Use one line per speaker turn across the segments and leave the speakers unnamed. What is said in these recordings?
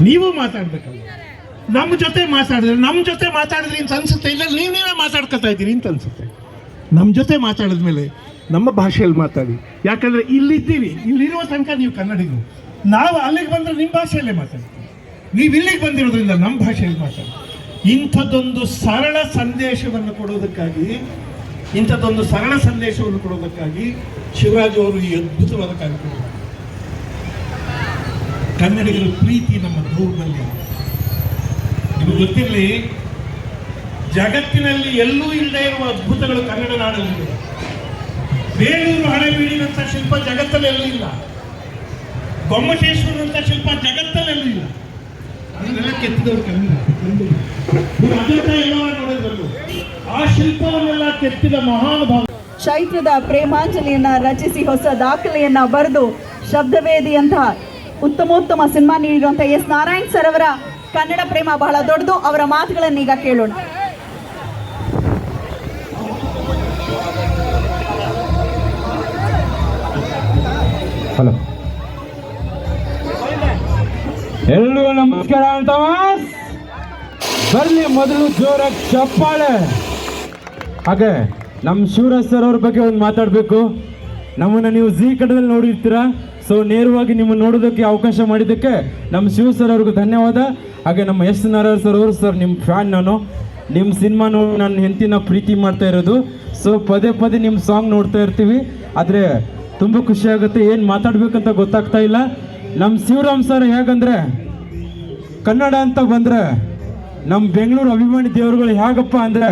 ನೀವು ಮಾತಾಡ್ಬೇಕಲ್ಲ. ನಮ್ಮ ಜೊತೆ ಮಾತಾಡಿದ್ರಿ ಅಂತ ಅನ್ಸುತ್ತೆ, ಇಲ್ಲ ನೀವೇ ಮಾತಾಡ್ಕೊತಾ ಇದ್ದೀರಿ ಅಂತ ಅನ್ಸುತ್ತೆ. ನಮ್ಮ ಜೊತೆ ಮಾತಾಡಿದ್ಮೇಲೆ ನಮ್ಮ ಭಾಷೆಯಲ್ಲಿ ಮಾತಾಡಿ. ಯಾಕಂದರೆ ಇಲ್ಲಿದ್ದೀವಿ, ಇಲ್ಲಿರುವ ತನಕ ನೀವು ಕನ್ನಡಿಗರು. ನಾವು ಅಲ್ಲಿಗೆ ಬಂದರೆ ನಿಮ್ಮ ಭಾಷೆಯಲ್ಲೇ ಮಾತಾಡ್ತೀವಿ. ನೀವು ಇಲ್ಲಿಗೆ ಬಂದಿರೋದ್ರಿಂದ ನಮ್ಮ ಭಾಷೆಯಲ್ಲಿ ಮಾತಾಡಿ. ಇಂಥದ್ದೊಂದು ಸರಳ ಸಂದೇಶವನ್ನು ಕೊಡೋದಕ್ಕಾಗಿ ಶಿವರಾಜ್ ಅವರು ಈ ಅದ್ಭುತವಾದ ಕಾರ್ಯಕ್ರಮ. ಕನ್ನಡಿಗರ ಪ್ರೀತಿ ನಮ್ಮ ದೌರ್ಬಲ್ಯ. ನಿಮಗೆ ಗೊತ್ತಿರಲಿ, ಜಗತ್ತಿನಲ್ಲಿ ಎಲ್ಲೂ ಇಲ್ಲದೆ ಇರುವ ಅದ್ಭುತಗಳು ಕನ್ನಡ ನಾಡಲ್ಲಿದೆ. ಬೇಲೂರು ಹಳೆಬೀಡಿನಂಥ ಶಿಲ್ಪ ಜಗತ್ತಲ್ಲಿ ಎಲ್ಲೂ ಇಲ್ಲ. ಗೊಮ್ಮಟೇಶ್ವರಂಥ ಶಿಲ್ಪ ಜಗತ್ತಲ್ಲೆಲ್ಲೂ ಇಲ್ಲ. ಅದನ್ನೆಲ್ಲ ಕೆತ್ತಿದವರು ಕನ್ನಡ. ಅಜಂತಾ ಎಲ್ಲವೂ ನೋಡಿದ್ರಲ್ಲೂ ಆ ಶಿಲ್ಪವನ್ನೆಲ್ಲ ಕೆತ್ತಿದ ಮಹಾನುಭಾವ.
ಚೈತ್ರದ ಪ್ರೇಮಾಂಜಲಿಯನ್ನ ರಚಿಸಿ ಹೊಸ ದಾಖಲೆಯನ್ನ ಬರೆದು ಶಬ್ದವೇದಿಯಂತಹ ಉತ್ತಮೋತ್ತಮ ಸಿನಿಮಾ ನೀಡಿರುವಂತಹ ಎಸ್ ನಾರಾಯಣ್ ಸರ್ ಅವರ ಕನ್ನಡ ಪ್ರೇಮ ಬಹಳ ದೊಡ್ಡದು. ಅವರ ಮಾತುಗಳನ್ನು ಈಗ ಕೇಳೋಣ.
ಹಲೋ, ಎಲ್ರಿಗೂ ನಮಸ್ಕಾರ. ಥಾಮಸ್ ಬರ್ಲಿ ಮೊದಲು ಜೋರ ಚಪ್ಪಾಳೆ. ಹಾಗೆ ನಮ್ಮ ಶಿವರಾಜ್ ಸರ್ ಅವ್ರ ಬಗ್ಗೆ ಒಂದು ಮಾತಾಡಬೇಕು. ನಮ್ಮನ್ನು ನೀವು ಜೀ ಕನ್ನಡದಲ್ಲಿ ನೋಡಿರ್ತೀರ. ಸೊ ನೇರವಾಗಿ ನಿಮ್ಮನ್ನು ನೋಡೋದಕ್ಕೆ ಅವಕಾಶ ಮಾಡಿದ್ದಕ್ಕೆ ನಮ್ಮ ಶಿವ ಸರ್ ಅವ್ರಿಗೂ ಧನ್ಯವಾದ. ಹಾಗೆ ನಮ್ಮ ಎಸ್ ನಾರಾಯಣ್ ಸರ್ ಅವರು, ಸರ್ ನಿಮ್ಮ ಫ್ಯಾನ್ ನಾನು. ನಿಮ್ಮ ಸಿನಿಮಾ ನೋಡಿ ನನ್ನ ಹೆಂಡತಿನ ಪ್ರೀತಿ ಮಾಡ್ತಾ ಇರೋದು. ಸೊ ಪದೇ ಪದೇ ನಿಮ್ಮ ಸಾಂಗ್ ನೋಡ್ತಾ ಇರ್ತೀವಿ. ಆದರೆ ತುಂಬ ಖುಷಿಯಾಗುತ್ತೆ, ಏನು ಮಾತಾಡಬೇಕಂತ ಗೊತ್ತಾಗ್ತಾ ಇಲ್ಲ. ನಮ್ಮ ಶಿವರಾಮ್ ಸರ್ ಹೇಗಂದರೆ, ಕನ್ನಡ ಅಂತ ಬಂದರೆ ನಮ್ಮ ಬೆಂಗಳೂರು ಅಭಿಮಾನಿ ದೇವರುಗಳು ಹೇಗಪ್ಪ ಅಂದರೆ,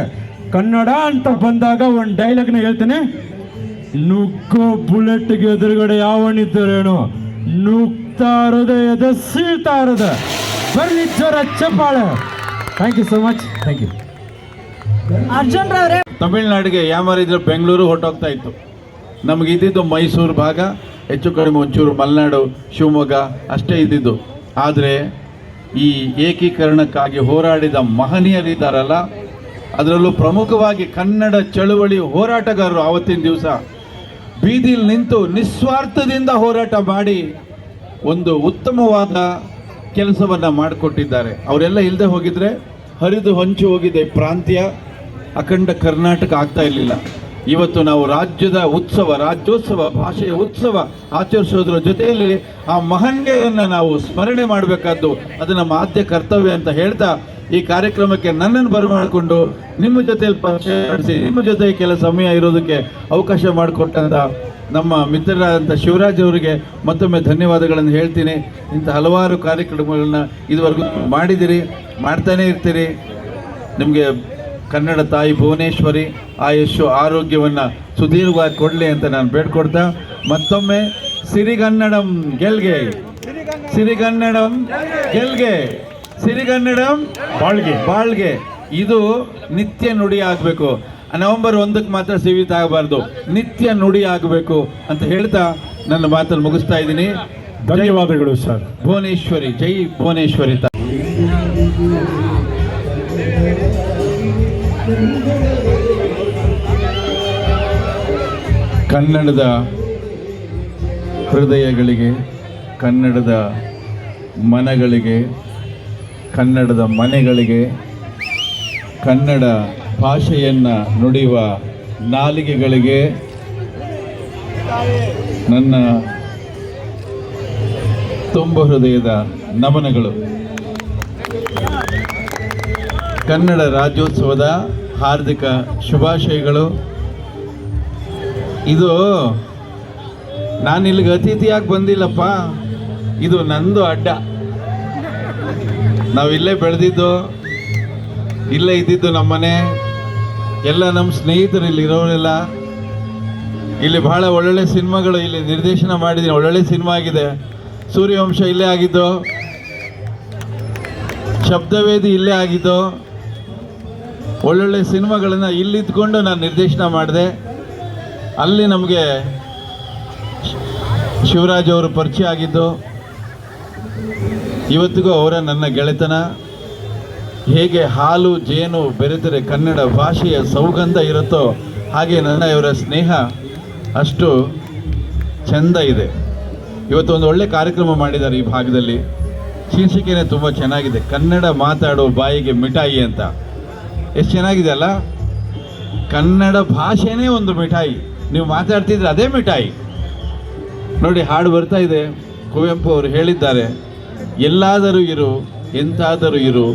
ಕನ್ನಡ ಅಂತ ಬಂದಾಗ ಒಂದು ಡೈಲಾಗ್ನ ಹೇಳ್ತೇನೆ, ನುಗ್ಗೋ ಬುಲೆಟ್ಗೆ ಎದುರುಗಡೆ ಯಾವನಿದ್ದರೇನೋ, ನುಗ್ತಾ ಇರೋದೆ ಎದೆ ಸೀಳ್ತಾ ಇರೋದೆ. ಬರ್ಲಿ ಜೋರ ಚಪ್ಪಾಳೆ. Thank you so much. Thank you.
Arjun ರವರೇ,
ತಮಿಳ್ನಾಡಿಗೆ ಯಾಮಾರಿದ್ರೆ ಬೆಂಗಳೂರು ಹೊರಟೋಗ್ತಾ ಇತ್ತು. ನಮಗೆ ಇದ್ದಿದ್ದು ಮೈಸೂರು ಭಾಗ, ಹೆಚ್ಚು ಕಡಿಮೆ ಒಂಚೂರು ಮಲೆನಾಡು, ಶಿವಮೊಗ್ಗ ಅಷ್ಟೇ ಇದ್ದಿದ್ದು. ಆದರೆ ಈ ಏಕೀಕರಣಕ್ಕಾಗಿ ಹೋರಾಡಿದ ಮಹನೀಯರಿದ್ದಾರಲ್ಲ, ಅದರಲ್ಲೂ ಪ್ರಮುಖವಾಗಿ ಕನ್ನಡ ಚಳುವಳಿ ಹೋರಾಟಗಾರರು ಆವತ್ತಿನ ದಿವಸ ಬೀದಿಲಿ ನಿಂತು ನಿಸ್ವಾರ್ಥದಿಂದ ಹೋರಾಟ ಮಾಡಿ ಒಂದು ಉತ್ತಮವಾದ ಕೆಲಸವನ್ನು ಮಾಡಿಕೊಟ್ಟಿದ್ದಾರೆ. ಅವರೆಲ್ಲ ಇಲ್ಲದೆ ಹೋಗಿದ್ರೆ ಹರಿದು ಹೊಂಚು ಹೋಗಿದೆ ಪ್ರಾಂತ್ಯ, ಅಖಂಡ ಕರ್ನಾಟಕ ಆಗ್ತಾ ಇರಲಿಲ್ಲ. ಇವತ್ತು ನಾವು ರಾಜ್ಯೋತ್ಸವ, ಭಾಷೆಯ ಉತ್ಸವ ಆಚರಿಸೋದ್ರ ಜೊತೆಯಲ್ಲಿ ಆ ಮಹನೀಯರನ್ನು ನಾವು ಸ್ಮರಣೆ ಮಾಡಬೇಕಾದ್ದು ಅದು ನಮ್ಮ ಆದ್ಯ ಕರ್ತವ್ಯ ಅಂತ ಹೇಳ್ತಾ, ಈ ಕಾರ್ಯಕ್ರಮಕ್ಕೆ ನನ್ನನ್ನು ಬರಮಾಡಿಕೊಂಡು ನಿಮ್ಮ ಜೊತೆಯಲ್ಲಿ ಪರಿಚಯ ಮಾಡಿಸಿ, ನಿಮ್ಮ ಜೊತೆ ಕೆಲ ಸಮಯ ಇರೋದಕ್ಕೆ ಅವಕಾಶ ಮಾಡಿಕೊಟ್ಟಂಥ ನಮ್ಮ ಮಿತ್ರರಾದಂಥ ಶಿವರಾಜ್ ಅವರಿಗೆ ಮತ್ತೊಮ್ಮೆ ಧನ್ಯವಾದಗಳನ್ನು ಹೇಳ್ತೀನಿ. ಇಂಥ ಹಲವಾರು ಕಾರ್ಯಕ್ರಮಗಳನ್ನ ಇದುವರೆಗೂ ಮಾಡಿದಿರಿ, ಮಾಡ್ತಾನೇ ಇರ್ತೀರಿ. ನಿಮಗೆ ಕನ್ನಡ ತಾಯಿ ಭುವನೇಶ್ವರಿ ಆಯುಷ್ಯು ಆರೋಗ್ಯವನ್ನು ಸುದೀರ್ಘವಾಗಿ ಕೊಡಲಿ ಅಂತ ನಾನು ಬೇಡ್ಕೊಡ್ತಾ, ಮತ್ತೊಮ್ಮೆ ಸಿರಿಗನ್ನಡಂ ಗೆಲ್ಗೆ, ಸಿರಿಗನ್ನಡಂ ಗೆಲ್ಗೆ, ಸಿರಿಗನ್ನಡಂ ಬಾಳ್ಗೆ. ಇದು ನಿತ್ಯ ನುಡಿ ಆಗಬೇಕು. ನವೆಂಬರ್ 1ಕ್ಕೆ ಮಾತ್ರ ಸೀಮಿತ ಆಗಬಾರ್ದು, ನಿತ್ಯ ನುಡಿ ಆಗಬೇಕು ಅಂತ ಹೇಳ್ತಾ ನನ್ನ ಮಾತನ್ನು ಮುಗಿಸ್ತಾ ಇದ್ದೀನಿ.
ಧನ್ಯವಾದಗಳು ಸರ್.
ಭುವನೇಶ್ವರಿ, ಜೈ ಭುವನೇಶ್ವರಿ. ಕನ್ನಡದ ಹೃದಯಗಳಿಗೆ, ಕನ್ನಡದ ಮನಗಳಿಗೆ, ಕನ್ನಡದ ಮನೆಗಳಿಗೆ, ಕನ್ನಡ ಭಾಷೆಯನ್ನು ನುಡಿಯುವ ನಾಲಿಗೆಗಳಿಗೆ ನನ್ನ ತುಂಬ ಹೃದಯದ ನಮನಗಳು. ಕನ್ನಡ ರಾಜ್ಯೋತ್ಸವದ ಹಾರ್ದಿಕ ಶುಭಾಶಯಗಳು. ಇದು ನಾನು ಇಲ್ಲಿಗೆ ಅತಿಥಿಯಾಗಿ ಬಂದಿಲ್ಲಪ್ಪ, ಇದು ನಂದು ಅಡ್ಡ. ನಾವಿಲ್ಲೇ ಬೆಳೆದಿದ್ದು, ಇಲ್ಲೇ ಇದ್ದಿದ್ದು ನಮ್ಮನೆ. ಎಲ್ಲ ನಮ್ಮ ಸ್ನೇಹಿತರು ಇಲ್ಲಿ ಇರೋರೆಲ್ಲ. ಇಲ್ಲಿ ಬಹಳ ಒಳ್ಳೊಳ್ಳೆ ಸಿನಿಮಾಗಳು ಇಲ್ಲಿ ನಿರ್ದೇಶನ ಮಾಡಿದ್ದೀನಿ, ಒಳ್ಳೊಳ್ಳೆ ಸಿನಿಮಾ ಆಗಿದೆ. ಸೂರ್ಯವಂಶ ಇಲ್ಲೇ ಆಗಿದ್ದು, ಶಬ್ದವೇದಿ ಇಲ್ಲೇ ಆಗಿದ್ದು. ಒಳ್ಳೊಳ್ಳೆ ಸಿನಿಮಾಗಳನ್ನು ಇಲ್ಲಿದ್ದುಕೊಂಡು ನಾನು ನಿರ್ದೇಶನ ಮಾಡಿದೆ. ಅಲ್ಲಿ ನಮಗೆ ಶಿವರಾಜ್ ಅವರು ಪರಿಚಯ ಆಗಿದ್ದು, ಇವತ್ತಿಗೂ ಅವರ ನನ್ನ ಗೆಳೆತನ. ಹೇಗೆ ಹಾಲು ಜೇನು ಬೆರೆತರೆ ಕನ್ನಡ ಭಾಷೆಯ ಸೌಗಂಧ ಇರುತ್ತೋ ಹಾಗೆ ನನ್ನ ಇವರ ಸ್ನೇಹ ಅಷ್ಟು ಚೆಂದ ಇದೆ. ಇವತ್ತು ಒಂದು ಒಳ್ಳೆ ಕಾರ್ಯಕ್ರಮ ಮಾಡಿದ್ದಾರೆ ಈ ಭಾಗದಲ್ಲಿ. ಶೀರ್ಷಿಕೆನೇ ತುಂಬ ಚೆನ್ನಾಗಿದೆ, ಕನ್ನಡ ಮಾತಾಡೋ ಬಾಯಿಗೆ ಮಿಠಾಯಿ ಅಂತ. ಎಷ್ಟು ಚೆನ್ನಾಗಿದೆ ಅಲ್ಲ. ಕನ್ನಡ ಭಾಷೆನೇ ಒಂದು ಮಿಠಾಯಿ, ನೀವು ಮಾತಾಡ್ತಿದ್ರೆ ಅದೇ ಮಿಠಾಯಿ. ನೋಡಿ, ಹಾಡು ಬರ್ತಾ ಇದೆ. ಕುವೆಂಪು ಅವರು ಹೇಳಿದ್ದಾರೆ, ಎಲ್ಲಾದರೂ ಇರು, ಎಂತಾದರೂ ಇರು,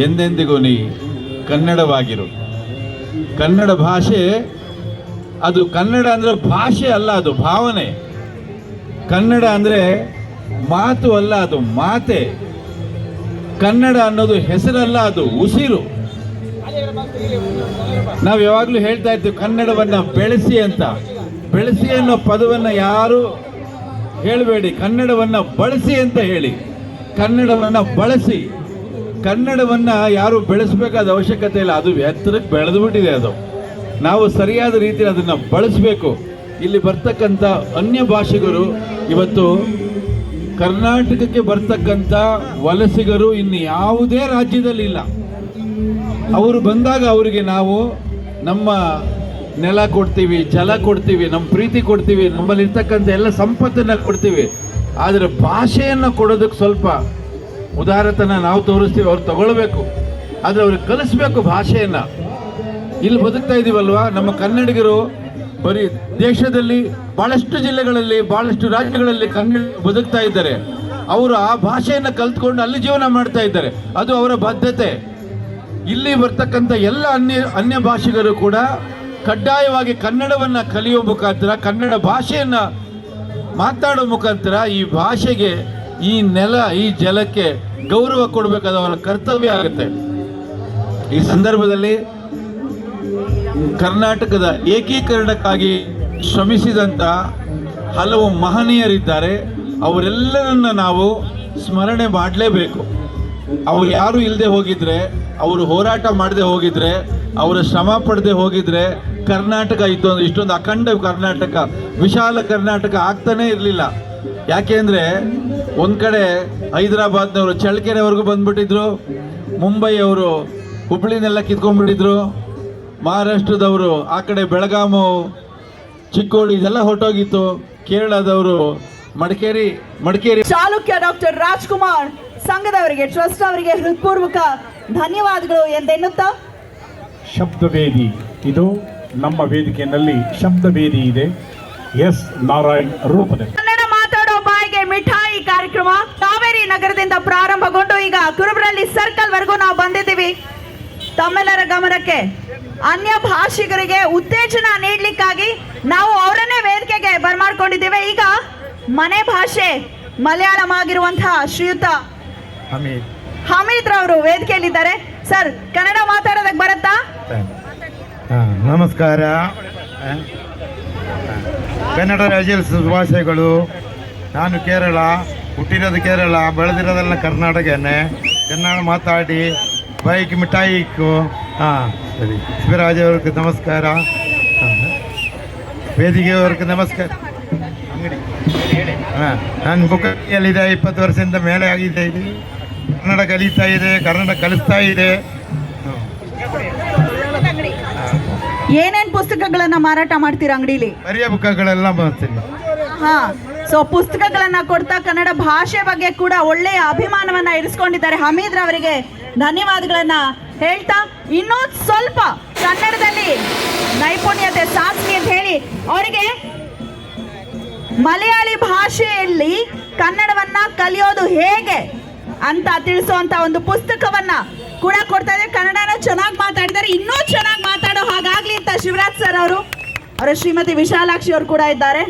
ಎಂದೆಂದಿಗೂ ನೀ ಕನ್ನಡವಾಗಿರು. ಕನ್ನಡ ಭಾಷೆ ಅದು, ಕನ್ನಡ ಅಂದರೆ ಭಾಷೆ ಅಲ್ಲ, ಅದು ಭಾವನೆ. ಕನ್ನಡ ಅಂದರೆ ಮಾತು ಅಲ್ಲ, ಅದು ಮಾತೆ. ಕನ್ನಡ ಅನ್ನೋದು ಹೆಸರಲ್ಲ, ಅದು ಉಸಿರು. ನಾವು ಯಾವಾಗಲೂ ಹೇಳ್ತಾ ಇರ್ತೀವಿ ಕನ್ನಡವನ್ನು ಬೆಳೆಸಿ ಅಂತ. ಬೆಳೆಸಿ ಅನ್ನೋ ಪದವನ್ನು ಯಾರು ಹೇಳಬೇಡಿ, ಕನ್ನಡವನ್ನು ಬಳಸಿ ಅಂತ ಹೇಳಿ. ಕನ್ನಡವನ್ನು ಬಳಸಿ. ಕನ್ನಡವನ್ನು ಯಾರು ಬೆಳೆಸಬೇಕಾದ ಅವಶ್ಯಕತೆ ಇಲ್ಲ, ಅದು ಎತ್ತರಕ್ಕೆ ಬೆಳೆದು ಬಿಟ್ಟಿದೆ. ಅದು ನಾವು ಸರಿಯಾದ ರೀತಿಯಲ್ಲಿ ಅದನ್ನು ಬಳಸಬೇಕು. ಇಲ್ಲಿ ಬರ್ತಕ್ಕಂಥ ಅನ್ಯ ಭಾಷಿಗರು, ಇವತ್ತು ಕರ್ನಾಟಕಕ್ಕೆ ಬರ್ತಕ್ಕಂಥ ವಲಸಿಗರು ಇನ್ನು ಯಾವುದೇ ರಾಜ್ಯದಲ್ಲಿ ಇಲ್ಲ. ಅವರು ಬಂದಾಗ ಅವರಿಗೆ ನಾವು ನಮ್ಮ ನೆಲ ಕೊಡ್ತೀವಿ, ಜಲ ಕೊಡ್ತೀವಿ, ನಮ್ಮ ಪ್ರೀತಿ ಕೊಡ್ತೀವಿ, ನಮ್ಮಲ್ಲಿರ್ತಕ್ಕಂಥ ಎಲ್ಲ ಸಂಪತ್ತನ್ನು ಕೊಡ್ತೀವಿ. ಆದರೆ ಭಾಷೆಯನ್ನು ಕೊಡೋದಕ್ಕೆ ಸ್ವಲ್ಪ ಉದಾರತನ ನಾವು ತೋರಿಸ್ತೀವಿ, ಅವ್ರು ತಗೊಳ್ಬೇಕು. ಆದರೆ ಅವ್ರಿಗೆ ಕಲಿಸ್ಬೇಕು ಭಾಷೆಯನ್ನು. ಇಲ್ಲಿ ಬದುಕ್ತಾ ಇದ್ದೀವಲ್ವ, ನಮ್ಮ ಕನ್ನಡಿಗರು ಬರೀ ದೇಶದಲ್ಲಿ ಭಾಳಷ್ಟು ಜಿಲ್ಲೆಗಳಲ್ಲಿ, ಭಾಳಷ್ಟು ರಾಜ್ಯಗಳಲ್ಲಿ ಕನ್ನಡ ಬದುಕ್ತಾ ಇದ್ದಾರೆ. ಅವರು ಆ ಭಾಷೆಯನ್ನು ಕಲ್ತ್ಕೊಂಡು ಅಲ್ಲಿ ಜೀವನ ಮಾಡ್ತಾ ಇದ್ದಾರೆ, ಅದು ಅವರ ಬದ್ಧತೆ. ಇಲ್ಲಿ ಬರ್ತಕ್ಕಂಥ ಎಲ್ಲ ಅನ್ಯ ಭಾಷಿಗರು ಕೂಡ ಕಡ್ಡಾಯವಾಗಿ ಕನ್ನಡವನ್ನು ಕಲಿಯೋ ಮುಖಾಂತರ, ಕನ್ನಡ ಭಾಷೆಯನ್ನು ಮಾತಾಡೋ ಮುಖಾಂತರ ಈ ಭಾಷೆಗೆ, ಈ ನೆಲ, ಈ ಜಲಕ್ಕೆ ಗೌರವ ಕೊಡಬೇಕಾದ ಅವರ ಕರ್ತವ್ಯ ಆಗುತ್ತೆ. ಈ ಸಂದರ್ಭದಲ್ಲಿ ಕರ್ನಾಟಕದ ಏಕೀಕರಣಕ್ಕಾಗಿ ಶ್ರಮಿಸಿದಂಥ ಹಲವು ಮಹನೀಯರಿದ್ದಾರೆ. ಅವರೆಲ್ಲರನ್ನ ನಾವು ಸ್ಮರಣೆ ಮಾಡಲೇಬೇಕು. ಅವ್ರು ಯಾರು ಇಲ್ಲದೆ ಹೋಗಿದ್ರೆ, ಅವರು ಹೋರಾಟ ಮಾಡದೆ ಹೋಗಿದ್ರೆ, ಅವರ ಶ್ರಮ ಪಡದೆ ಹೋಗಿದ್ರೆ ಕರ್ನಾಟಕ ಇಷ್ಟೊಂದು ಅಖಂಡ ಕರ್ನಾಟಕ, ವಿಶಾಲ ಕರ್ನಾಟಕ ಆಗ್ತಾನೇ ಇರಲಿಲ್ಲ. ಯಾಕೆಂದರೆ ಒಂದು ಕಡೆ ಹೈದರಾಬಾದ್ನವರು ಚಳ್ಳಕೆರೆವರೆಗೂ ಬಂದ್ಬಿಟ್ಟಿದ್ರು, ಮುಂಬೈಯವರು ಹುಬ್ಬಳ್ಳಿನೆಲ್ಲ ಕಿತ್ಕೊಂಡ್ಬಿಟ್ಟಿದ್ರು, ಮಹಾರಾಷ್ಟ್ರದವರು ಆ ಕಡೆ ಬೆಳಗಾಮು, ಚಿಕ್ಕೋಡಿ ಇದೆಲ್ಲ ಹೊರಟೋಗಿತ್ತು, ಕೇರಳದವರು ಮಡಿಕೇರಿ.
ಚಾಲುಕ್ಯ ಡಾಕ್ಟರ್ ರಾಜ್ಕುಮಾರ್ ಸಂಘದವರಿಗೆ, ಟ್ರಸ್ಟ್ ಅವರಿಗೆ ಹೃತ್ಪೂರ್ವಕ ಧನ್ಯವಾದಗಳು ಎಂದೆನ್ನುತ್ತಾ,
ಶಬ್ದವೇದಿ ಇದು ನಮ್ಮ ವೇದಿಕೆಯಲ್ಲಿ ಶಬ್ದವೇದಿ ಇದೆ. ಎಸ್ ನಾರಾಯಣ್ ರೂಪದಲ್ಲಿ
ಕನ್ನಡ ಮಾತಾಡೋ ಬಾಯಿಗೆ ಮಿಠಾಯಿ ಕಾರ್ಯಕ್ರಮ ಕಾವೇರಿ ನಗರದಿಂದ ಪ್ರಾರಂಭಗೊಂಡು ಈಗ ಕುರುಬರಳ್ಳಿ ಸರ್ಕಲ್ ವರೆಗೂ ನಾವು ಬಂದಿದ್ದೀವಿ. ತಮ್ಮೆಲ್ಲರ ಗಮನಕ್ಕೆ, ಅನ್ಯ ಭಾಷಿಗರಿಗೆ ಉತ್ತೇಜನ ನೀಡಲಿಕ್ಕಾಗಿ ನಾವು ಅವರನ್ನೇ ವೇದಿಕೆಗೆ ಬರ್ಮಾಡ್ಕೊಂಡಿದ್ದೇವೆ. ಈಗ ಮನೆ ಭಾಷೆ ಮಲಯಾಳಂ ಆಗಿರುವಂತಹ ಶ್ರೀಯುತ ಹಮೀದ್ ರವರು ವೇದಿಕೆಯಲ್ಲಿದ್ದಾರೆ. ಸರ್, ಕನ್ನಡ ಮಾತಾಡೋದಕ್ಕೆ ಬರುತ್ತಾ?
ನಮಸ್ಕಾರ. ಕನ್ನಡ ರಾಜ್ಯದ ಶುಭಾಶಯಗಳು. ನಾನು ಕೇರಳ, ಹುಟ್ಟಿರೋದು ಕೇರಳ, ಬೆಳೆದಿರೋದೆಲ್ಲ ಕರ್ನಾಟಕನೇ. ಕನ್ನಡ ಮಾತಾಡಿ ಬೈಕ್ ಮಿಠಾಯಿ ಇಕ್ಕು. ಹಾಂ ಸರಿ. ಶಿವರಾಜ್ ಅವ್ರಿಗೆ ನಮಸ್ಕಾರ, ವೇದಿಕೆಯವ್ರಿಗೆ ನಮಸ್ಕಾರ. ಅಂಗಡಿ ಹಾಂ, ನನ್ನ ಬುಕ್ಕಲ್ಲಿದೆ, 20 ವರ್ಷದಿಂದ ಮೇಲೆ ಆಗಿದೆ. ಇದು ಕನ್ನಡ ಕಲಿತಾ ಇದೆ, ಕನ್ನಡ ಕಲಿಸ್ತಾ ಇದೆ.
ಏನೇನ್ ಪುಸ್ತಕಗಳನ್ನ ಮಾರಾಟ ಮಾಡ್ತೀರಾ ಅಂಗಡಿಲಿ?
ಬರೆಯ ಬುಕ್ಕಗಳೆಲ್ಲ ಬರ್ತೀನಿ.
ಹಾ, ಸೊ ಪುಸ್ತಕಗಳನ್ನ ಕೊಡ್ತಾ ಕನ್ನಡ ಭಾಷೆ ಬಗ್ಗೆ ಕೂಡ ಒಳ್ಳೆಯ ಅಭಿಮಾನವನ್ನ ಇರಿಸ್ಕೊಂಡಿದ್ದಾರೆ. ಹಮೀದ್ ರವರಿಗೆ ಧನ್ಯವಾದಗಳನ್ನ ಹೇಳ್ತಾ, ಇನ್ನೂ ಸ್ವಲ್ಪ ಕನ್ನಡದಲ್ಲಿ ನೈಪುಣ್ಯತೆ ಸಾಧಿಸಿ ಅಂತ ಹೇಳಿ ಅವರಿಗೆ ಮಲಯಾಳಿ ಭಾಷೆಯಲ್ಲಿ ಕನ್ನಡವನ್ನ ಕಲಿಯೋದು ಹೇಗೆ ಅಂತ ತಿಳಿಸುವಂತ ಒಂದು ಪುಸ್ತಕವನ್ನ ಕೂಡ ಕೊಡ್ತಾ ಇದ್ದಾರೆ. ಕನ್ನಡನ ಚೆನ್ನಾಗಿ ಮಾತಾಡಿದ್ದಾರೆ, ಇನ್ನೂ ಚೆನ್ನಾಗಿ ಮಾತಾಡೋ ಹಾಗಾಗ್ಲಿ ಅಂತ ಶಿವರಾಜ್ ಸರ್ ಅವರು, ಅವರ ಶ್ರೀಮತಿ ವಿಶಾಲಾಕ್ಷಿ ಅವರು ಕೂಡ ಇದ್ದಾರೆ.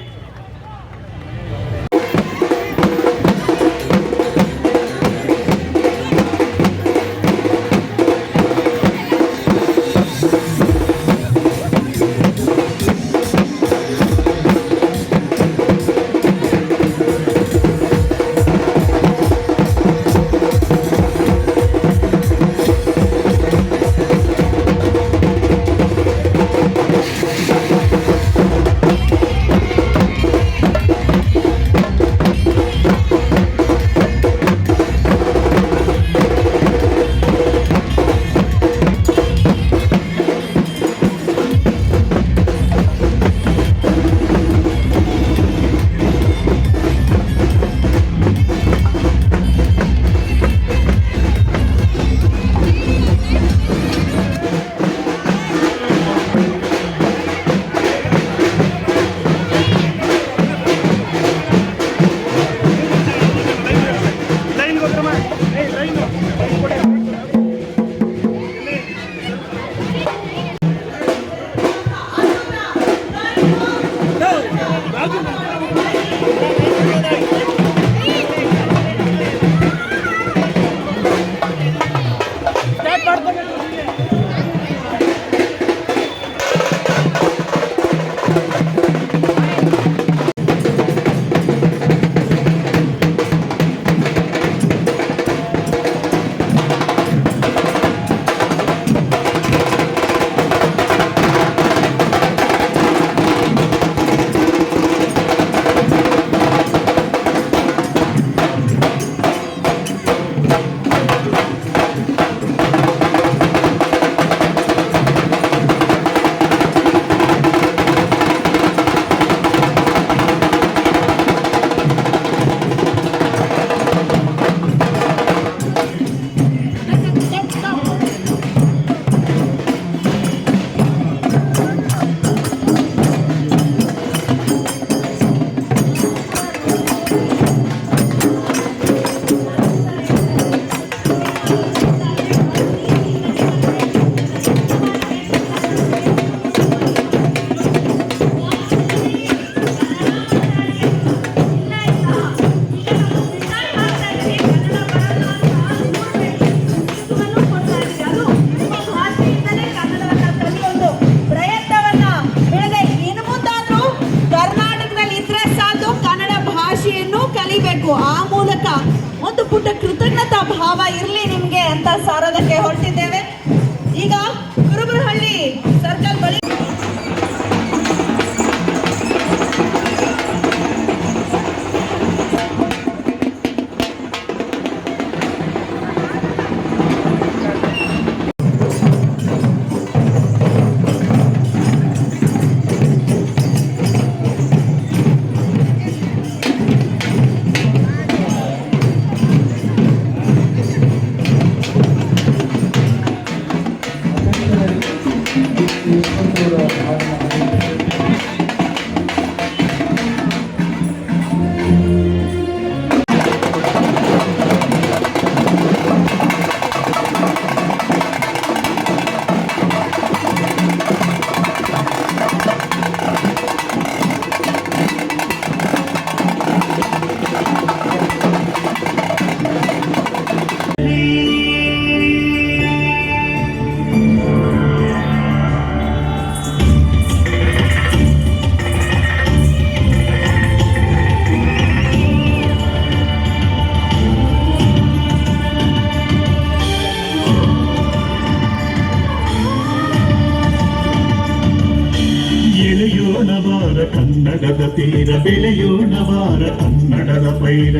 ಎಳೆಯೋಣ ಬಾರ ಕನ್ನಡದ ತೀರ ಬೆಳೆಯೋಣ ಬಾರ ಕನ್ನಡದ ಪೈರ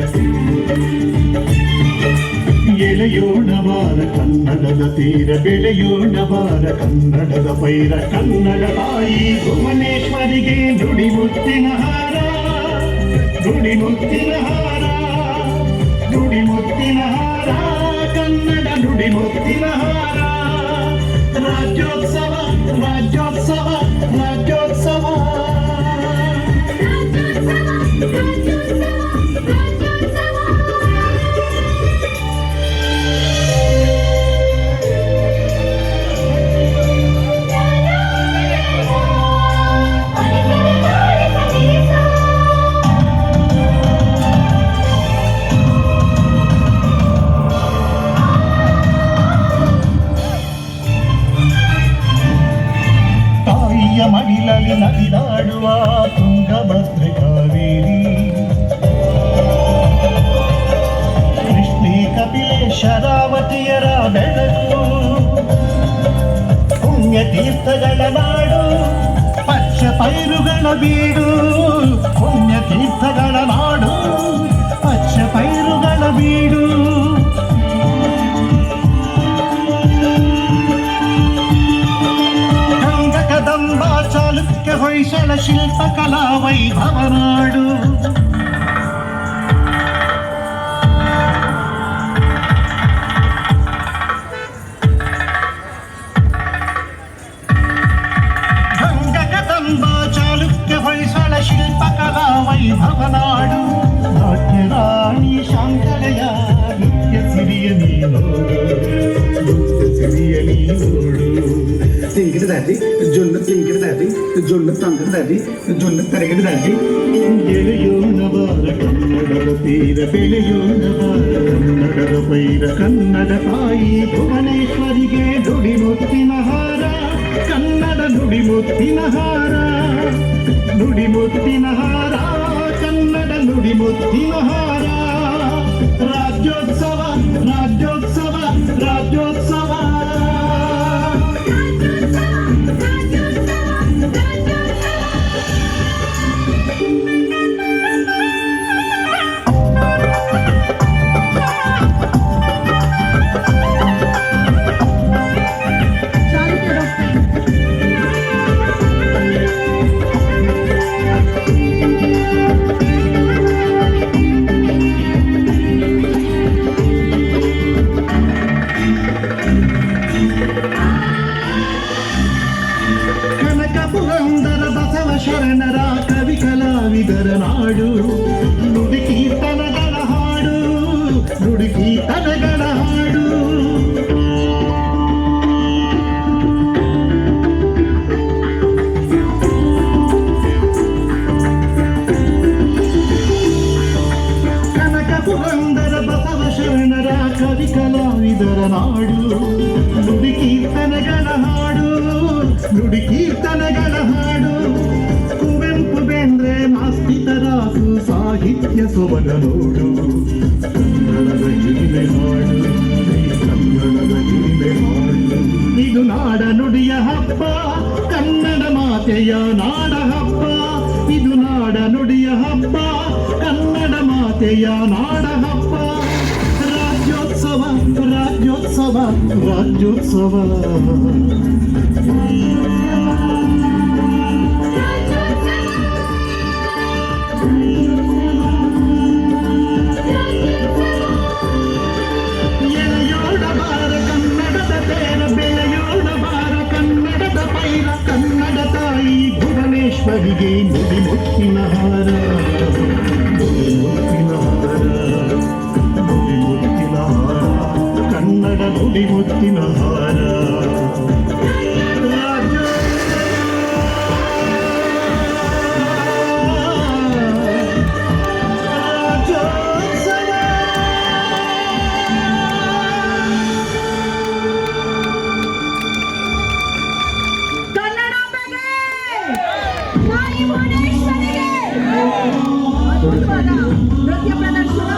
ಎಳೆಯೋಣ ಬಾರ ಕನ್ನಡದ ತೀರ ಬೆಳೆಯೋಣ ಬಾರ ಕನ್ನಡದ ಪೈರ ಕನ್ನಡ ತಾಯಿ ಭುವನೇಶ್ವರಿಗೆ ನುಡಿ ಮುತ್ತಿನ ಹಾರ ನುಡಿ ಮುತ್ತಿನ ಹಾರ ನುಡಿ ಮುತ್ತಿನ ಹಾರ ಕನ್ನಡ ನುಡಿ ಮುತ್ತಿನ ಹಾರ ರಾಜ್ಯೋತ್ಸವ ರಾಜ್ಯೋತ್ಸವ ರಾಜ್ಯೋತ್ಸವ ಮಡಿಲಲ್ಲಿ ನದಿದಾಡುವ ತುಂಗಭದ್ರೆ ಕಾವೇರಿ ಕೃಷ್ಣಿ ಕಪಿಲೆ ಶರಾವತಿಯರ ಬೆಳಕು ಪುಣ್ಯ ತೀರ್ಥಗಳ ನಾಡು ಪಚ್ಚ ಪೈರುಗಳ ಬೀಡು ಪುಣ್ಯ ತೀರ್ಥಗಳ ನಾಡು ಪಚ್ಚ ಪೈರುಗಳ ಬೀಡು ಚಾಲುಕ್ಯ ಹೊಯ್ಸಳ ಶಿಲ್ಪಕಲಾ ವೈಭವ ನಾಡು ಗಂಗ ಕದಂಬ ಚಾಲುಕ್ಯ ಹೊಯ್ಸಳ ಶಿಲ್ಪಕಲಾ ವೈಭವ ನಾಡು ನಾಟ್ಯ ರಾಣಿ ಶಾಂತಲೆಯ ನಿತ್ಯ ಸಿರಿಯ ನೀನೋಡು ನಿತ್ಯ ಸಿರಿಯ ನೀನೋಡು
ತಿಂಗಿಡದಾದಿ ಜೊನ್ನ ತಿಂಗಿಡದಾದಿ ಜೊನ್ನ ತಂಗಿಡದಾದಿ ಜೊನ್ನ ತರಗಿಡದಾದಿ
ಎಳೆಯೋಣ ಬಾರ ಕನ್ನಡದ ತೀರ ಬೆಳೆಯೋಣ ಬಾರ ಕನ್ನಡದ ಪೈರ ಕನ್ನಡ ತಾಯಿ ಭುವನೇಶ್ವರಿಗೆ ನುಡಿ ಮುತ್ತಿನ ಹಾರ ಕನ್ನಡ ನುಡಿ ಮುತ್ತಿನ ಹಾರ ನುಡಿ ಮುತ್ತಿನ ಹಾರ ಕನ್ನಡ ನುಡಿ ಮುತ್ತಿನ ಹಾರ ರಾಜ್ಯೋತ್ಸವ ರಾಜ್ಯೋತ್ಸವ ರಾಜ್ಯೋತ್ಸವ ಶರಣರ ಕವಿ ಕಲಾವಿದರ ನಾಡು ನುಡಿ ಕೀರ್ತನಗಳ ಹಾಡು ನುಡಿ ಕೀರ್ತನಗಳ ಹಾಡು ಕನಕ ಪುರಂದರ ಬಸವ ಶರಣರ ಕವಿ ಕಲಾವಿದರ ನಾಡು ನುಡಿ ಕೀರ್ತನಗಳ ಹಾಡು ನುಡಿ ಕೀರ್ತನಗಳ ಹಾಡು ಕುವೆಂಪು ಬೇಂದ್ರೆ ಮಾಸ್ತಿತರಾಸು ಸಾಹಿತ್ಯ ಸೊಬಗ ನೋಡು ಕನ್ನಡದ ಹಿರಿಮೆ ಹಾಡು ಕನ್ನಡದ ಹಿರಿಮೆ ಹಾಡು ಇದು ನಾಡ ನುಡಿಯ ಹಬ್ಬ ಕನ್ನಡ ಮಾತೆಯ ನಾಡ ಹಬ್ಬ ಇದು ನಾಡ ನುಡಿಯ ಹಬ್ಬ ಕನ್ನಡ ಮಾತೆಯ ನಾಡ ಹಬ್ಬ ರಾಜ್ಯೋತ್ಸವ ರಾಜ್ಯೋತ್ಸವ ರಾಜ್ಯೋತ್ಸವ ಎಳೆಯೋಣ ಬಾರ ಕನ್ನಡದ ತೇರ ಬೆಳೆಯೋಣ ಬಾರ ಕನ್ನಡದ ಪೈರ ಕನ್ನಡ ತಾಯಿ ಭುವನೇಶ್ವರಿಗೆ ನುಡಿ ಮುತ್ತಿನ ಹಾರ ನುಡಿ ಮುತ್ತಿನ ಹಾರ ನುಡಿ ಮುತ್ತಿನ ಹಾರ ಕನ್ನಡ ನುಡಿ ಮುತ್ತಿನ ಹಾರ
ನೃತ್ಯ ಪ್ರದರ್ಶನ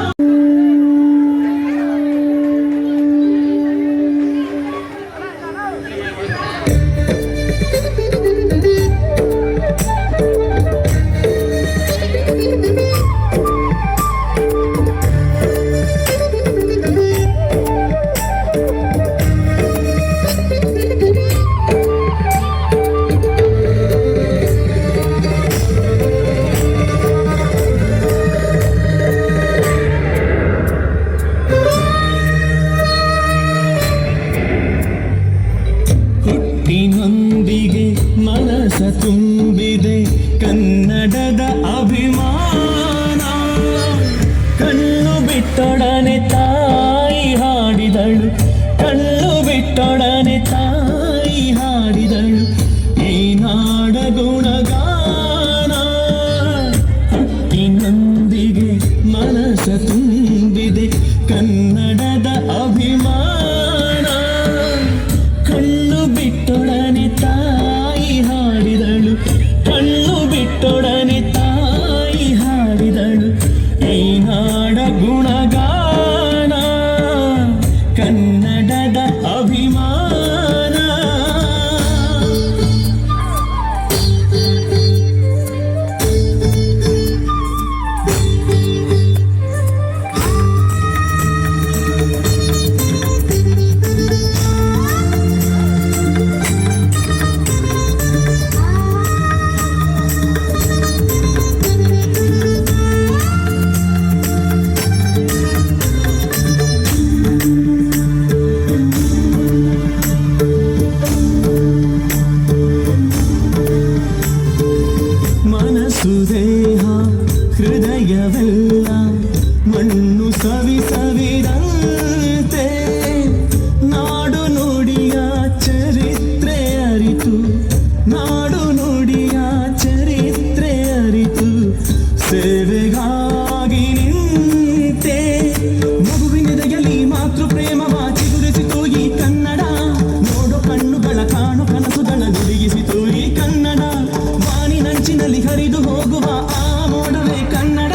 ಕನ್ನಡದ ಅಭಿಮಾನ. ಕಣ್ಣು ಬಿಟ್ಟೊಡನೆ ತಾಯಿ ಹಾಡಿದಳು, ಕಣ್ಣು ಬಿಟ್ಟೊಡನೆ ತಾಯಿ ಹಾಡಿದಳು ಈ ನಾಡ ಗುಣಗಾನ. ಹುಟ್ಟಿನೊಂದಿಗೆ ಮನಸ ತುಂಬಿದೆ ಕನ್ನಡದ ಅಭಿಮಾನ. ಕಣ್ಣು ಬಿಟ್ಟೊಡನೆ ತಾಯಿ ಹಾಡಿದಳು, ಕಣ್ಣು ಬಿಟ್ಟೊಡನೆ ತಾಯಿ ಹಾಡಿದಳು ಈ ನಾಡ ಗುಣಗಾನ, ಕನ್ನಡದ ಅಭಿಮಾನ. ಮನಸ್ಸು ದೇಹ ಹೃದಯವೆಲ್ಲ ಮಣ್ಣು ಸವಿ ಸವಿದಂತೆ ನಾಡು ನುಡಿಯ ಚರಿತ್ರೆ ಅರಿತು, ನಾಡು ನುಡಿಯ ಚರಿತ್ರೆ ಅರಿತು ಸೇವೆಗಾಗಿ ನಿಂತೆ. ಮಗುವಿನೆದೆಯಲ್ಲಿ ಮಾತೃ ಪ್ರೇಮವ ಚಿಗುರಿಸಿತು ಈ ಕನ್ನಡ, ನೋಡೋ ಕಣ್ಣುಗಳ ಕಾಣು ಕನಸುಗಳ ನುಡಿಗಿಸಿತು ಈ ಕನ್ನಡ. ವಾನಿನಂಚಿನಲ್ಲಿ ಹರಿದು ಹೋಗುವ ಆ ಮೋಡವೇ ಕನ್ನಡ,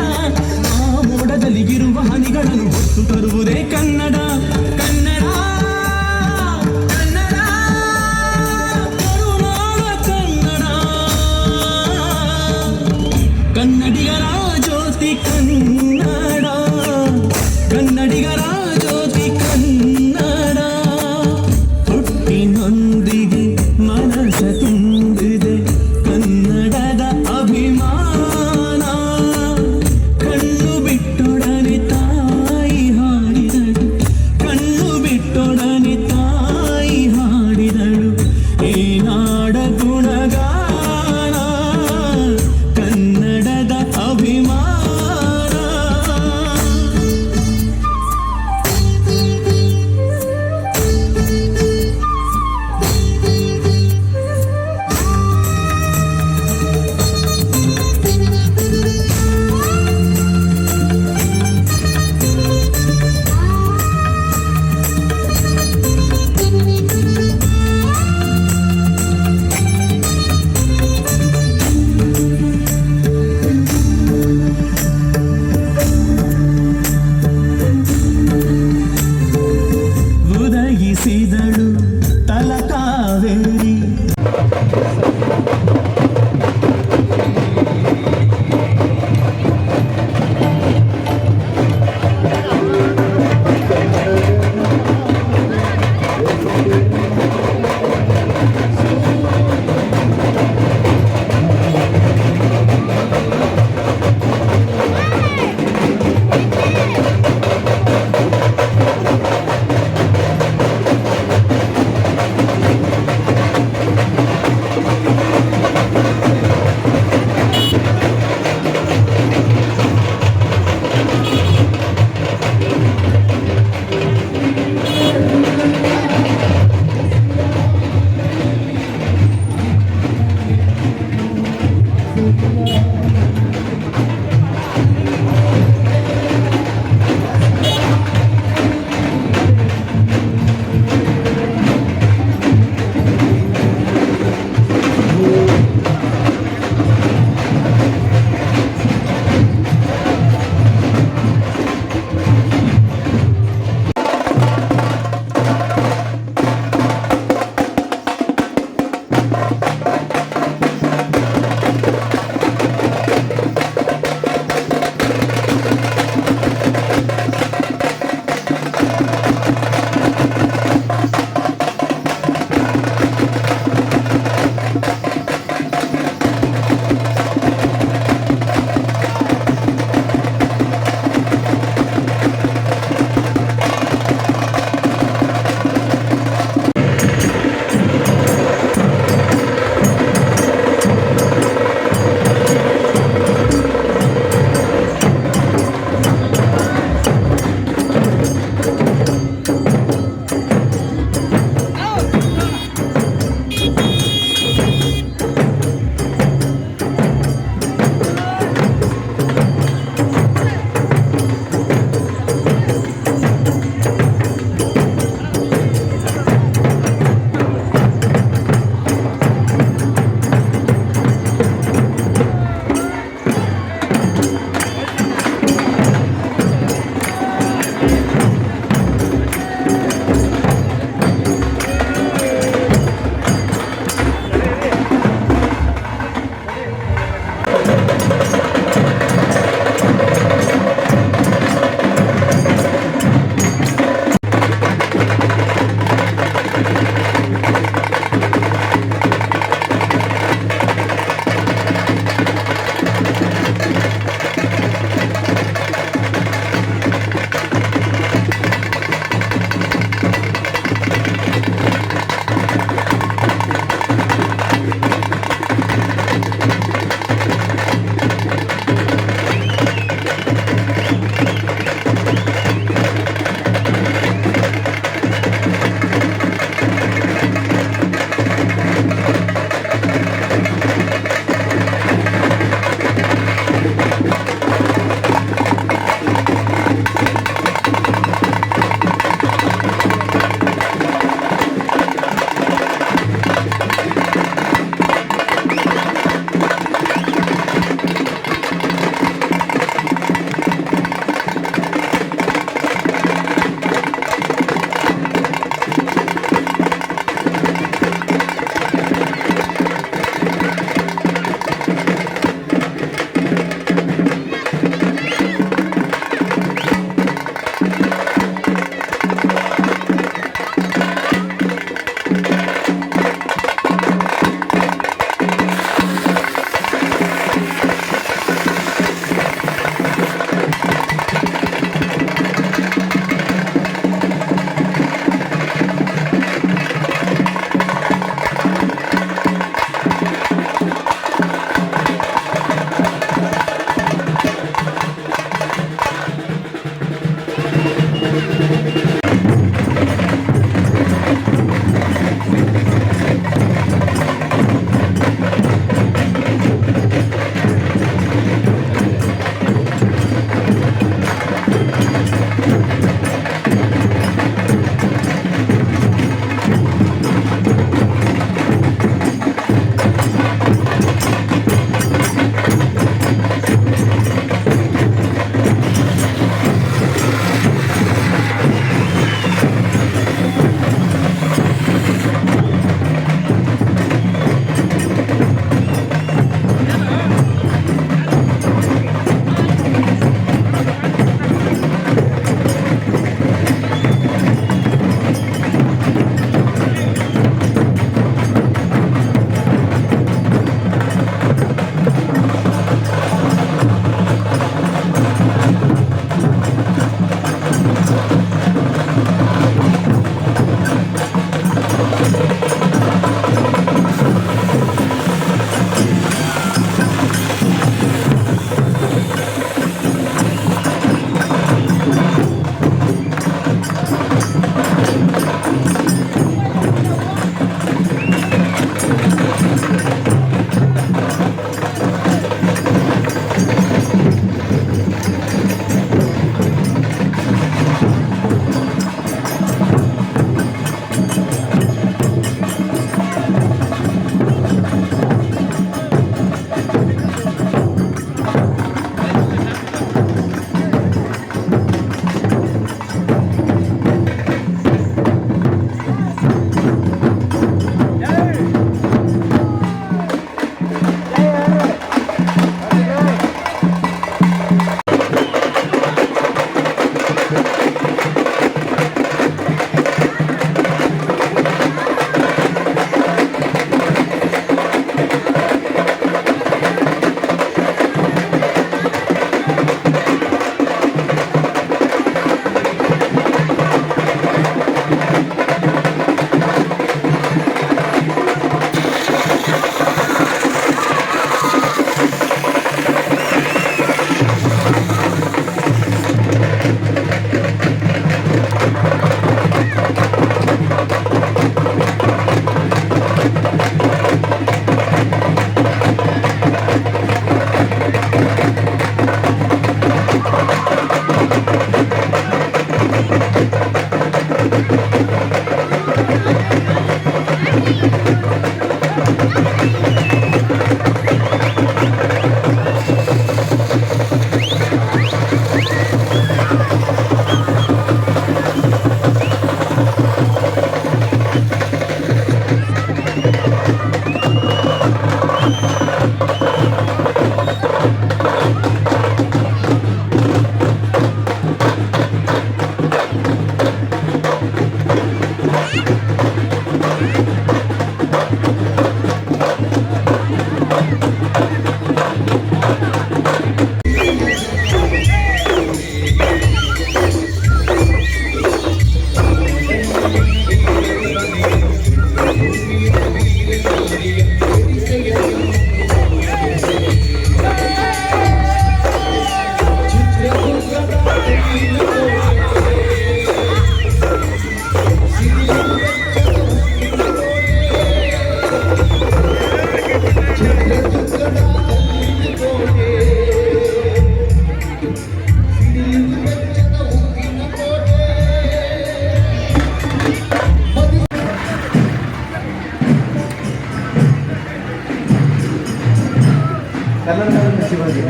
ಕನ್ನಡದಲ್ಲಿ ಶಿವಾಜಿ.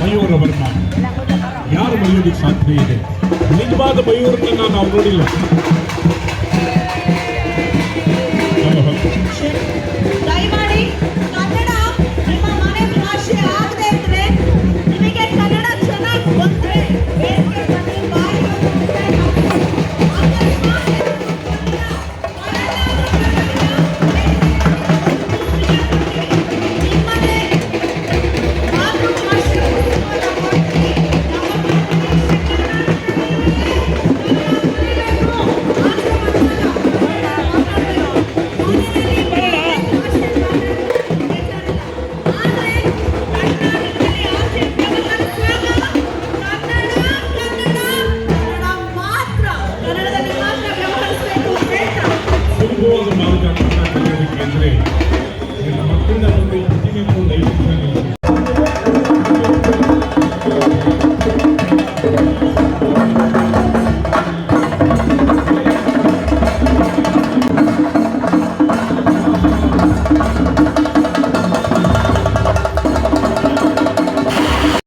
ಮಯೂರ ವರ್ಮ ಯಾರು ಮರೆಯೋದಕ್ಕೆ ಸಾಧ್ಯ ಇದೆ? ನಿಜವಾದ ಮಯೂರನ್ನ ನಾವು ನೋಡಿಲ್ಲ.
ದಯಮಾಡಿ ಕನ್ನಡ ನಿಮ್ಮ ಮನೆ ಭಾಷೆ ಆಗದೆ ಇದ್ರೆ, ನಿಮಗೆ ಕನ್ನಡ ಚೆನ್ನಾಗಿ ಬಂದ್ರೆ ಬೇರೆ ಬನ್ನಿ, ಬಾಯಿ ನಿಮ್ಮನೆ ಮಾತೃಭಾಷೆ
ಸುಲಭವಾದ